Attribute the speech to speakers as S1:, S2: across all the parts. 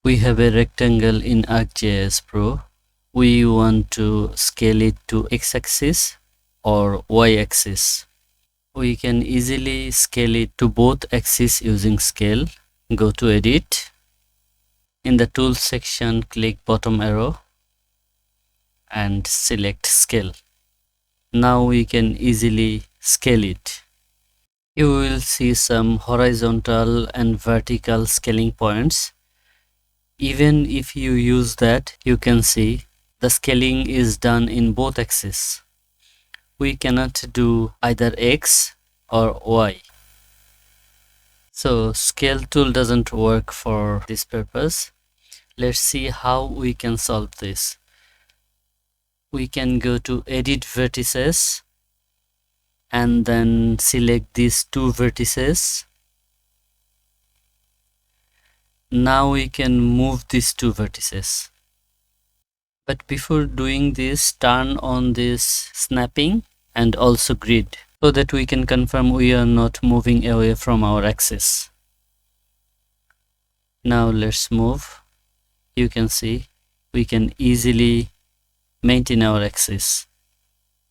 S1: We have a rectangle in ArcGIS Pro. We want to scale it to x-axis or y-axis. We can easily scale it to both axes using scale. Go to edit. In the tools section, click bottom arrow and select scale. Now we can easily scale it. You will see some horizontal and vertical scaling points. Even if you use that, you can see the scaling is done in both axes. We cannot do either X or Y. So scale tool doesn't work for this purpose. Let's see how we can solve this. We can go to edit vertices and then select these two vertices. Now we can move these two vertices. But before doing this, turn on this snapping and also grid so that we can confirm we are not moving away from our axis. Now let's move. You can see we can easily maintain our axis.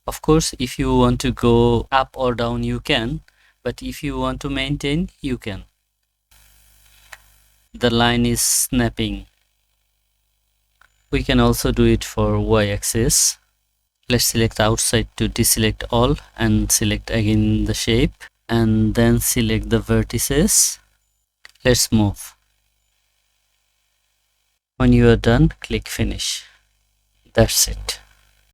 S1: Of course, if you want to go up or down, you can, but if you want to maintain, you can. The line is snapping. We can also do it for y-axis. Let's select outside to deselect all and select again the shape and then select the vertices. Let's move. When you are done, click finish. That's it.